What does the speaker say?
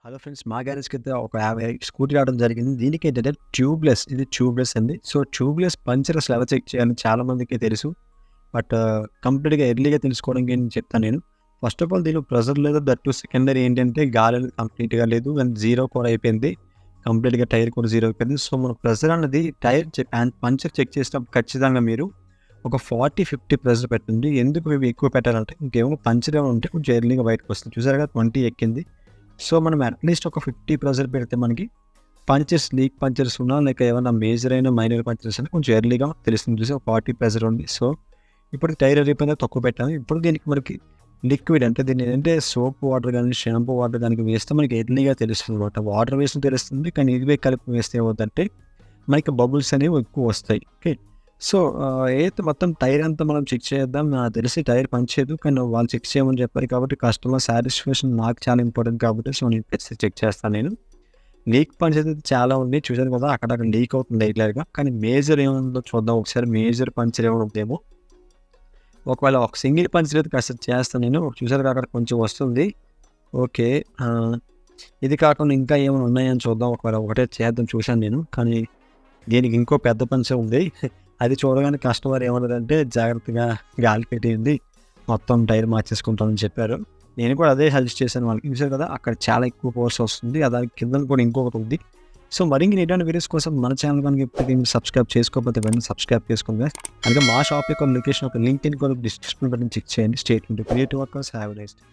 Hello friends, మా గ్యారేజ్‌కి అయితే ఒక 50 స్కూటీ రావడం జరిగింది. దీనికేంటంటే ట్యూబ్‌లెస్, ఇది ట్యూబ్‌లెస్ అండి. సో, ట్యూబ్‌లెస్ పంచర్ అసలు ఎలా చెక్ చేయాలో చాలా మందికి తెలుసు. బట్ కంప్లీట్‌గా ఎర్లీగా తెలుసుకోవడానికి నేను చెప్తాను నేను. ఫస్ట్ ఆఫ్ ఆల్ దీనిలో ప్రెషర్ లేదు. దట్ టూ సెకండరీ ఏంటంటే గాలి అనేది కంప్లీట్‌గా లేదు. అండ్ జీరో కూడా అయిపోయింది. కంప్లీట్‌గా టైర్ కూడా జీరో అయిపోయింది. సో, మన ప్రెషర్ అన్నది టైర్ పంచర్ చెక్ చేసినప్పుడు ఖచ్చితంగా మీరు ఒక 40, 50 ప్రెషర్ పెట్టండి. ఎందుకు ఇవి ఎక్కువ పెట్టాలంటే ఇంకేమో పంచర్ ఏమైనా ఉంటే కొంచెం ఎర్లీగా బయటకు వస్తుంది. చూసారుగా 20 ఎక్కింది. సో, మనం అట్‌లీస్ట్ ఒక 50 ప్రెషర్ పెడితే మనకి పంచర్స్, లీక్ పంచర్స్ ఉన్నా లేక ఏమన్నా మేజర్ అయిన మైనర్ పంచర్స్ అని కొంచెం ఎర్లీగా తెలుస్తుంది. చూసి ఒక 40 ప్రెషర్ ఉంది. సో, ఇప్పుడు టైర్ ఎరిగిపోయిందా తక్కువ పెట్టాను. ఇప్పుడు దీనికి మనకి లిక్విడ్ అంటే దీన్ని ఏంటంటే సోప్ వాటర్ గానీ, షాంపూ వాటర్ గానీ వేస్తే మనకి ఎర్లీగా తెలుస్తుందన్నమాట. వాటర్ వేస్తే తెలుస్తుంది. కానీ ఇవే కలిపి వేస్తే ఏమవుతుందంటే మనకి బబుల్స్ అనేవి ఎక్కువ వస్తాయి. ఓకే. సో, ఏదైతే మొత్తం టైర్ అంతా మనం చెక్ చేద్దాం. నాకు తెలిసి టైర్ పనిచేయదు. కానీ వాళ్ళు చెక్ చేయమని చెప్పారు కాబట్టి కస్టమర్ సాటిస్ఫాక్షన్ నాకు చాలా ఇంపార్టెంట్ కాబట్టి సో, నేను చెక్ చేస్తాను నేను. లీక్ పంచర్ అయితే చాలా ఉంది. చూసారు కదా! అక్కడక్కడ లీక్ అవుతుంది రెగ్యులర్‌గా. కానీ మేజర్ ఏముందో చూద్దాం ఒకసారి. మేజర్ పంచర్ ఏమైనా ఉందేమో. ఒకవేళ ఒక సింగిల్ పంచర్ అయితే కాస్త చేస్తాను నేను. చూసారు కదా! అక్కడ కొంచెం వస్తుంది. ఓకే. ఇది కాకుండా ఇంకా ఏమైనా ఉన్నాయని చూద్దాం. ఒకవేళ ఒకటే చేద్దాం చూశాను నేను. కానీ దీనికి ఇంకో పెద్ద పంచర్ ఉంది. అది చూడగానే కస్టమర్ ఏమన్నారంటే జాగ్రత్తగా గాలి పెట్టేయండి, మొత్తం టైర్ మార్చేసుకుంటామని చెప్పారు. నేను కూడా అదే సజెస్ట్ చేశాను వాళ్ళకి. చూసారు కదా! అక్కడ చాలా ఎక్కువ ఫోర్స్ వస్తుంది. దాని కిందన కూడా ఇంకొకటి ఉంది. సో, మరిన్ని ఇలాంటి వీడియోస్ కోసం మన ఛానల్ కనుక ఇప్పటికీ మీరు సబ్స్క్రైబ్ చేసుకోకపోతే వెంటనే సబ్స్క్రైబ్ చేసుకోండి గైస్. అలాగే మా షాప్ యొక్క లొకేషన్, ఒక లింక్‌ని కూడా డిస్క్రిప్షన్‌లో చెక్ చేయండి. Stay tuned. Creative workers. Have a nice day.